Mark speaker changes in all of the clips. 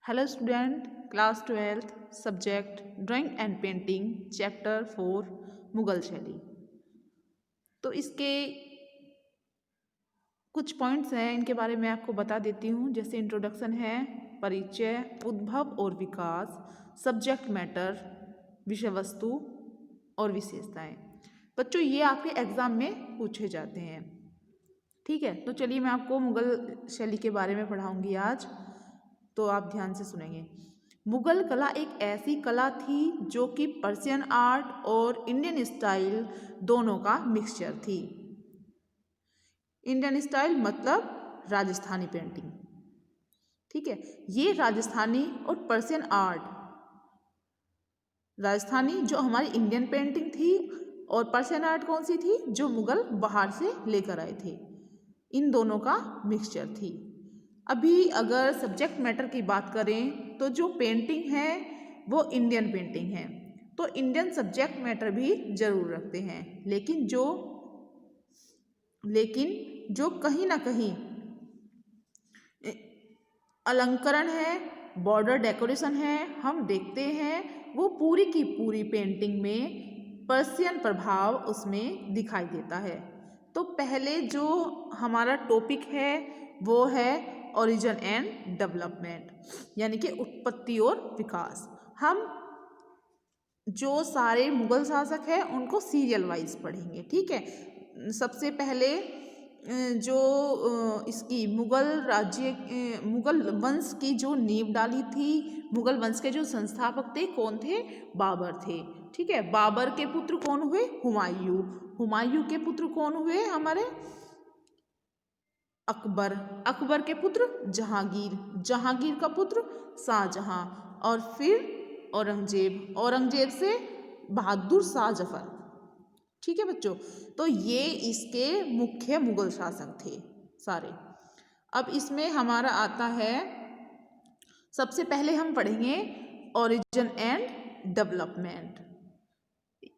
Speaker 1: Hello student, class 12th subject drawing and painting chapter 4 Mughal शैली। तो इसके कुछ पॉइंट्स हैं, इनके बारे में आपको बता देती हूँ। जैसे इंट्रोडक्शन है, परिचय, उद्भव और विकास, सब्जेक्ट मैटर, विषय वस्तु और विशेषताएं। बच्चों, ये आपके एग्जाम में पूछे जाते हैं। ठीक है, तो चलिए मैं आपको मुगल शैली के बारे में पढ़ाऊंगी आज, तो आप ध्यान से सुनेंगे। मुगल कला एक ऐसी कला थी जो कि पर्शियन आर्ट और इंडियन स्टाइल दोनों का मिक्सचर थी। इंडियन स्टाइल मतलब राजस्थानी पेंटिंग। ठीक है, ये राजस्थानी और पर्शियन आर्ट, राजस्थानी जो हमारी इंडियन पेंटिंग थी और पर्शियन आर्ट कौन सी थी, जो मुगल बाहर से लेकर आए थे, इन दोनों का मिक्सचर थी। अभी अगर सब्जेक्ट मैटर की बात करें तो जो पेंटिंग है वो इंडियन पेंटिंग है, तो इंडियन सब्जेक्ट मैटर भी जरूर रखते हैं। लेकिन जो कहीं ना कहीं अलंकरण है, बॉर्डर डेकोरेशन है, हम देखते हैं वो पूरी की पूरी पेंटिंग में पर्शियन प्रभाव उसमें दिखाई देता है। तो पहले जो हमारा टॉपिक है वो है ओरिजिन एंड डेवलपमेंट, यानी कि उत्पत्ति और विकास। हम जो सारे मुगल शासक हैं उनको सीरियल वाइज पढ़ेंगे। ठीक है, सबसे पहले जो इसकी मुगल वंश की जो नींव डाली थी, मुगल वंश के जो संस्थापक थे कौन थे, बाबर थे। ठीक है, बाबर के पुत्र कौन हुए, हुमायूं। हुमायूं के पुत्र कौन हुए, हमारे अकबर। अकबर के पुत्र जहांगीर। जहांगीर का पुत्र शाहजहां, और फिर औरंगजेब। औरंगजेब से बहादुर शाह जफर। ठीक है बच्चों, तो ये इसके मुख्य मुगल शासक थे सारे। अब इसमें हमारा आता है, सबसे पहले हम पढ़ेंगे ओरिजिन एंड डेवलपमेंट,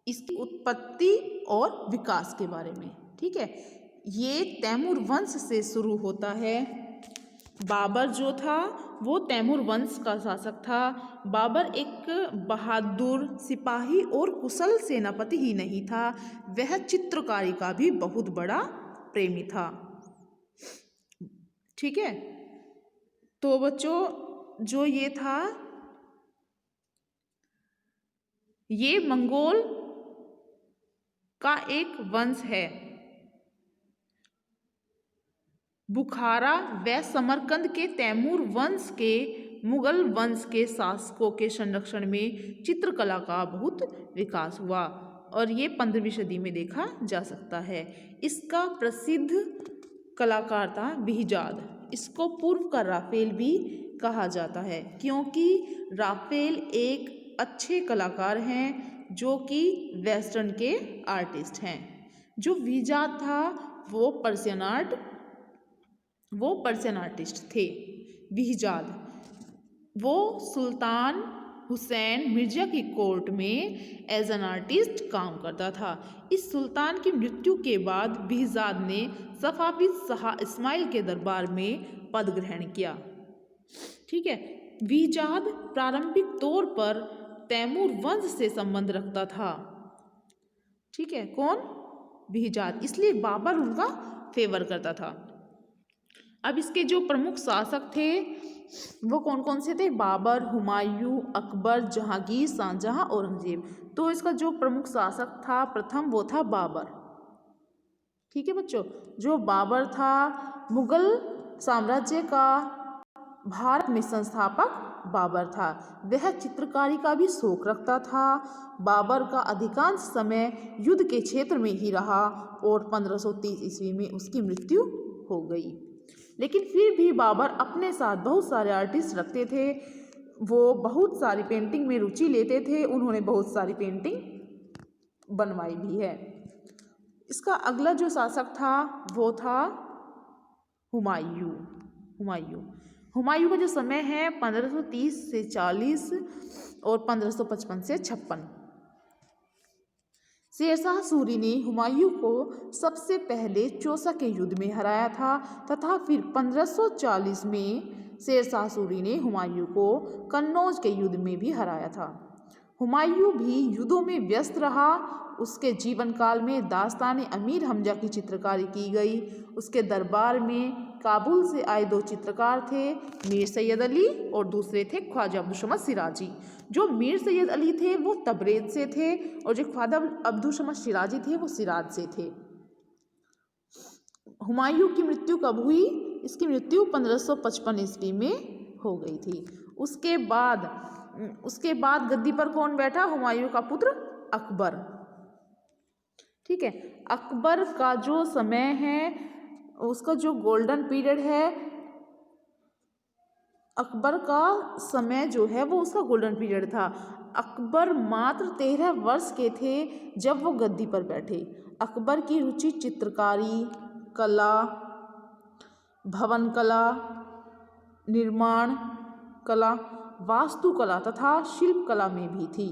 Speaker 1: इसकी उत्पत्ति और विकास के बारे में। ठीक है, ये तैमूर वंश से शुरू होता है। बाबर जो था वो तैमूर वंश का शासक था। बाबर एक बहादुर सिपाही और कुशल सेनापति ही नहीं था, वह चित्रकारी का भी बहुत बड़ा प्रेमी था। ठीक है, तो बच्चों जो ये था, ये मंगोल का एक वंश है। बुखारा व समरकंद के तैमूर वंश के मुगल वंश के शासकों के संरक्षण में चित्रकला का बहुत विकास हुआ, और ये 15वीं सदी में देखा जा सकता है। इसका प्रसिद्ध कलाकार था बिहजाद। इसको पूर्व का राफेल भी कहा जाता है, क्योंकि राफेल एक अच्छे कलाकार हैं जो कि वेस्टर्न के आर्टिस्ट हैं। जो बिहजाद था वो पर्शियन आर्टिस्ट थे। बिहजाद वो सुल्तान हुसैन मिर्जा की कोर्ट में एज एन आर्टिस्ट काम करता था। इस सुल्तान की मृत्यु के बाद बिहजाद ने सफाविद शाह इस्माइल के दरबार में पद ग्रहण किया। ठीक है, बिहजाद प्रारंभिक तौर पर तैमूर वंश से संबंध रखता था। ठीक है, कौन, बिहजाद, इसलिए बाबर उनका फेवर करता था। अब इसके जो प्रमुख शासक थे वो कौन कौन से थे, बाबर, हुमायूं, अकबर, जहांगीर, शाहजहां, औरंगजेब। तो इसका जो प्रमुख शासक था प्रथम, वो था बाबर। ठीक है बच्चों, जो बाबर था मुगल साम्राज्य का भारत में संस्थापक बाबर था। वह चित्रकारी का भी शौक रखता था। बाबर का अधिकांश समय युद्ध के क्षेत्र में ही रहा और 1530 ईस्वी में उसकी मृत्यु हो गई। लेकिन फिर भी बाबर अपने साथ बहुत सारे आर्टिस्ट रखते थे, वो बहुत सारी पेंटिंग में रुचि लेते थे। उन्होंने बहुत सारी पेंटिंग बनवाई भी है। इसका अगला जो शासक था वो था हुमायूं। हुमायूं का जो समय है 1530 से 40 और 1555 से 56। शेरशाह सूरी ने हुमायूं को सबसे पहले चौसा के युद्ध में हराया था, तथा फिर 1540 में शेरशाह सूरी ने हुमायूं को कन्नौज के युद्ध में भी हराया था। हुमायूं भी युद्धों में व्यस्त रहा। उसके जीवन काल में दास्तान अमीर हमजा की चित्रकारी की गई। उसके दरबार में काबुल से आए 2 चित्रकार थे, मीर सैयद अली और दूसरे थे ख्वाजा अब्दुल समद सिराजी। जो मीर सैयद अली थे वो तबरेज से थे और जो ख्वाजा अब्दुल समद सिराजी थे वो सिराज से थे। हुमायूं की मृत्यु कब हुई? इसकी मृत्यु 1555 ईस्वी में हो गई थी। उसके बाद गद्दी पर कौन बैठा? हुमायूं का पुत्र अकबर। ठीक है, अकबर का जो समय है, उसका जो गोल्डन पीरियड है, अकबर का समय जो है वो उसका गोल्डन पीरियड था। अकबर मात्र 13 वर्ष के थे जब वो गद्दी पर बैठे। अकबर की रुचि चित्रकारी, कला, भवन कला, निर्माण कला, वास्तुकला तथा शिल्प कला में भी थी।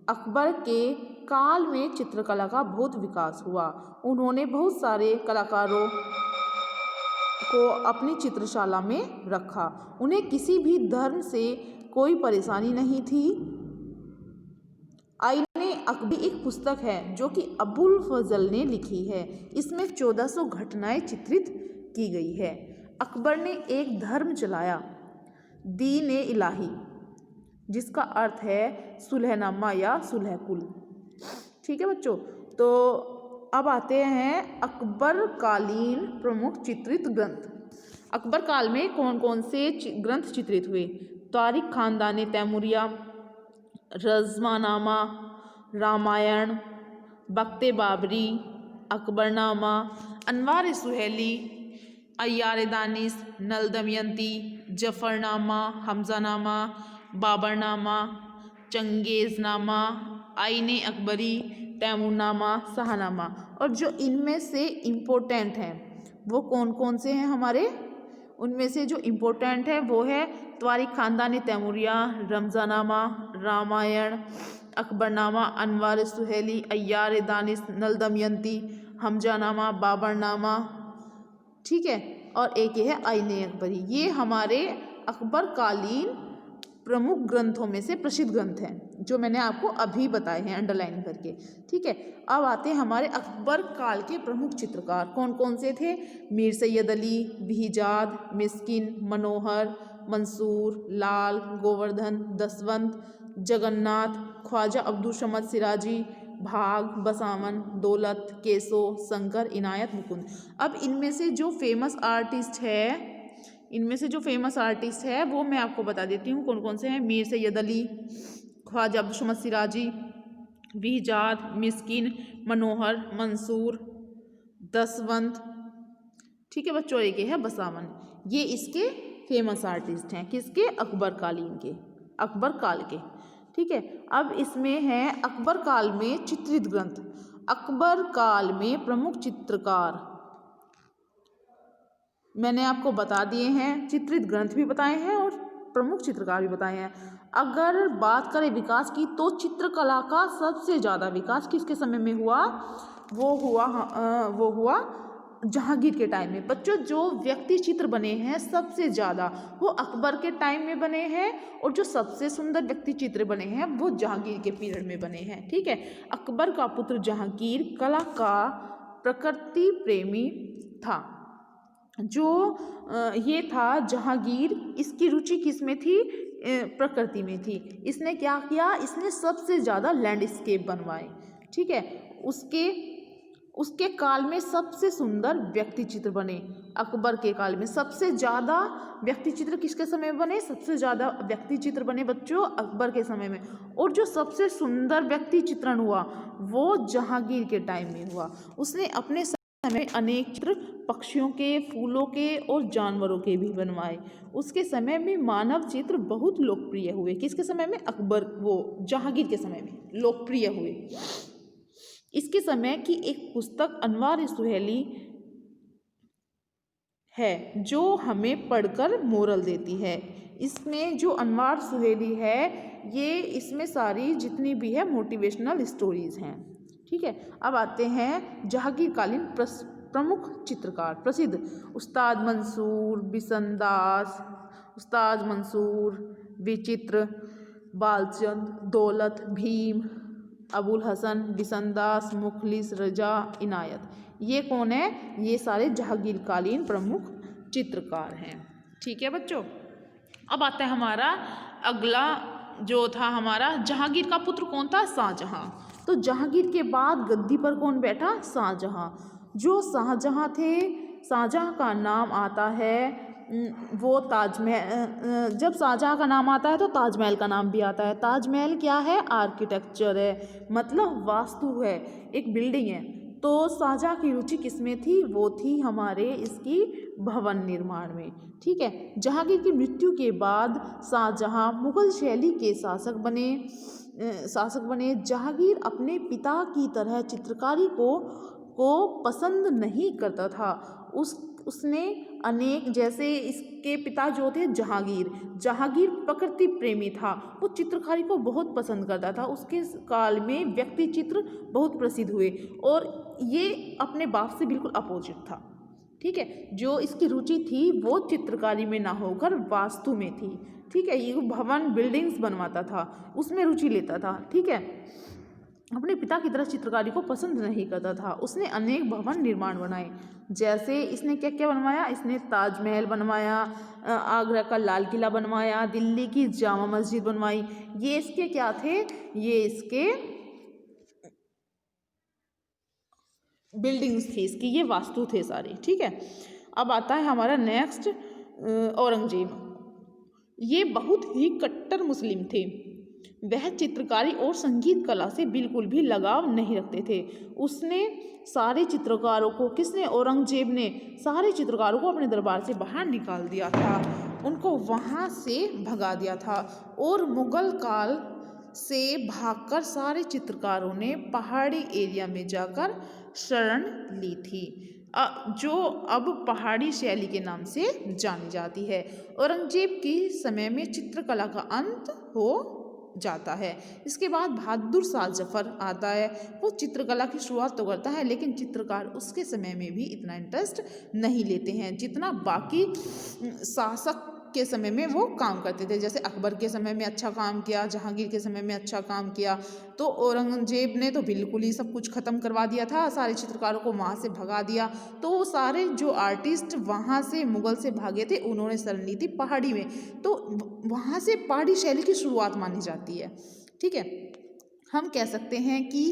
Speaker 1: अकबर के काल में चित्रकला का बहुत विकास हुआ। उन्होंने बहुत सारे कलाकारों को अपनी चित्रशाला में रखा। उन्हें किसी भी धर्म से कोई परेशानी नहीं थी। आईने अकबरी एक पुस्तक है जो कि अबुल फजल ने लिखी है। इसमें 1400 घटनाएं चित्रित की गई है। अकबर ने एक धर्म चलाया, दीन-ए इलाही, जिसका अर्थ है सुलहनामा या सुलहकुल। ठीक है बच्चों, तो अब आते हैं अकबर कालीन प्रमुख चित्रित ग्रंथ। अकबर काल में कौन कौन से ग्रंथ चित्रित हुए? तारिक खानदान तैमूरिया, रज़मानामा, रामायण, बख्ते बाबरी, अकबरनामा, अनवार सुहेली, अय्यार दानिश, नल दमयंती, जफरनामा, हमजानामा, बाबरनामा, चंगेज़नामा, आईने अकबरी, तैमूरनामा, शाहनामा। और जो इनमें से इम्पोर्टेंट हैं वो कौन कौन से हैं हमारे? उनमें से जो इम्पोर्टेंट है वो है तारिक खानदान तैमूरिया, रमज़ानामा, रामायण, अकबरनामा, अनवार सुहेली, अय्यार दानिश, नल दमयंती, हमजानामा, बाबरनामा। ठीक है, और एक ये है आईने अकबरी। ये हमारे अकबर कालीन प्रमुख ग्रंथों में से प्रसिद्ध ग्रंथ हैं जो मैंने आपको अभी बताए हैं अंडरलाइन करके। ठीक है, अब आते हैं हमारे अकबर काल के प्रमुख चित्रकार कौन कौन से थे? मीर सैयद अली, बिहिजाद, मिस्किन, मनोहर, मंसूर, लाल, गोवर्धन, दसवंत, जगन्नाथ, ख्वाजा अब्दुल समद सिराजी, भाग, बसावन, दौलत, केसो, शंकर, इनायत, मुकुंद। अब इनमें से जो फेमस आर्टिस्ट है वो मैं आपको बता देती हूँ कौन कौन से हैं। मीर सैयद अली, ख्वाजा अब्दुल समद सिराजी, बिहिजाद, मिस्किन, मनोहर, मंसूर, दसवंत। ठीक है बच्चों, एक है बसावन। ये इसके फेमस आर्टिस्ट हैं। किसके? अकबर कालीन के, अकबर काल के। ठीक है, अब इसमें है अकबर काल में चित्रित ग्रंथ। अकबर काल में प्रमुख चित्रकार मैंने आपको बता दिए हैं, चित्रित ग्रंथ भी बताए हैं और प्रमुख चित्रकार भी बताए हैं। अगर बात करें विकास की तो चित्रकला का सबसे ज़्यादा विकास किसके समय में हुआ? वो हुआ जहांगीर के टाइम में। बच्चों, जो व्यक्ति चित्र बने हैं सबसे ज़्यादा वो अकबर के टाइम में बने हैं और जो सबसे सुंदर व्यक्ति चित्र बने हैं वो जहांगीर के पीरियड में बने हैं। ठीक है, अकबर का पुत्र जहांगीर कला का प्रकृति प्रेमी था। जो ये था जहांगीर, इसकी रुचि किस में थी? प्रकृति में थी। इसने क्या किया? इसने सबसे ज़्यादा लैंडस्केप बनवाए। ठीक है, उसके काल में सबसे सुंदर व्यक्ति चित्र बने। अकबर के काल में सबसे ज़्यादा व्यक्ति चित्र किसके समय में बने? सबसे ज़्यादा व्यक्ति चित्र बने बच्चों अकबर के समय में। और जो सबसे सुंदर व्यक्ति चित्रण हुआ वो जहांगीर के टाइम में हुआ। उसने अपने समय अनेक चित्र पक्षियों के, फूलों के और जानवरों के भी बनवाए। उसके समय में मानव चित्र बहुत लोकप्रिय हुए। किसके समय में? जहांगीर के समय में लोकप्रिय हुए। इसके समय की एक पुस्तक अनवार सुहेली है जो हमें पढ़कर मोरल देती है। इसमें जो अनवार सुहेली है इसमें सारी जितनी भी है मोटिवेशनल स्टोरीज हैं। ठीक है, अब आते हैं जहांगीरकालीन प्रमुख चित्रकार प्रसिद्ध। उस्ताद मंसूर, बिसनदास, उस्ताद मंसूर, विचित्र, बालचंद, दौलत, भीम, अबुल हसन, बिसनदास, मुखलिस, रजा, इनायत। ये कौन है? ये सारे जहांगीरकालीन प्रमुख चित्रकार हैं। ठीक है बच्चों। अब आता है हमारा अगला जो था हमारा जहांगीर का पुत्र कौन था? शाहजहां। तो जहांगीर के बाद गद्दी पर कौन बैठा? शाहजहां। जो शाहजहां थे, शाहजहां का नाम आता है वो ताजमहल। जब शाहजहां का नाम आता है तो ताजमहल का नाम भी आता है। ताजमहल क्या है? आर्किटेक्चर है, मतलब वास्तु है, एक बिल्डिंग है। तो शाहजहां की रुचि किसमें थी? वो थी हमारे इसकी भवन निर्माण में। ठीक है। जहांगीर की मृत्यु के बाद शाहजहां मुगल शैली के शासक बने। जहांगीर अपने पिता की तरह चित्रकारी को पसंद नहीं करता था। उसने अनेक, जैसे इसके पिता जो थे जहांगीर प्रकृति प्रेमी था, वो चित्रकारी को बहुत पसंद करता था। उसके काल में व्यक्ति चित्र बहुत प्रसिद्ध हुए और ये अपने बाप से बिल्कुल अपोजिट था। ठीक है। जो इसकी रुचि थी वो चित्रकारी में ना होकर वास्तु में थी। ठीक है। ये भवन बिल्डिंग्स बनवाता था, उसमें रुचि लेता था। ठीक है। अपने पिता की तरह चित्रकारी को पसंद नहीं करता था। उसने अनेक भवन निर्माण बनाए। जैसे इसने क्या क्या बनवाया? इसने ताजमहल बनवाया, आगरा का लाल किला बनवाया, दिल्ली की जामा मस्जिद बनवाई। ये इसके क्या थे? ये इसके बिल्डिंग्स थी, इसकी ये वास्तु थे सारे। ठीक है। अब आता है हमारा नेक्स्ट औरंगजेब। ये बहुत ही कट्टर मुस्लिम थे। वह चित्रकारी और संगीत कला से बिल्कुल भी लगाव नहीं रखते थे। उसने सारे चित्रकारों को, किसने? औरंगजेब ने सारे चित्रकारों को अपने दरबार से बाहर निकाल दिया था, उनको वहाँ से भगा दिया था। और मुगल काल से भागकर सारे चित्रकारों ने पहाड़ी एरिया में जाकर शरण ली थी, जो अब पहाड़ी शैली के नाम से जानी जाती है। औरंगजेब के समय में चित्रकला का अंत हो जाता है। इसके बाद बहादुर शाह जफर आता है। वो चित्रकला की शुरुआत तो करता है, लेकिन चित्रकार उसके समय में भी इतना इंटरेस्ट नहीं लेते हैं जितना बाकी शासक के समय में वो काम करते थे। जैसे अकबर के समय में अच्छा काम किया, जहांगीर के समय में अच्छा काम किया, तो औरंगजेब ने तो बिल्कुल ही सब कुछ ख़त्म करवा दिया था, सारे चित्रकारों को वहाँ से भगा दिया। तो सारे जो आर्टिस्ट वहाँ से मुगल से भागे थे, उन्होंने शरण ली थी पहाड़ी में। तो वहाँ से पहाड़ी शैली की शुरुआत मानी जाती है। ठीक है। हम कह सकते हैं कि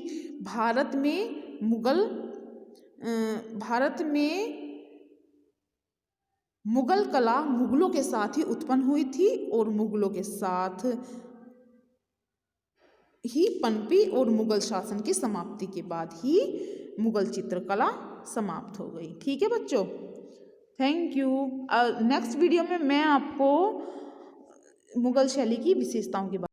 Speaker 1: भारत में मुगल कला मुगलों के साथ ही उत्पन्न हुई थी और मुगलों के साथ ही पनपी, और मुगल शासन की समाप्ति के बाद ही मुगल चित्रकला समाप्त हो गई। ठीक है बच्चों, थैंक यू। नेक्स्ट वीडियो में मैं आपको मुगल शैली की विशेषताओं के बारे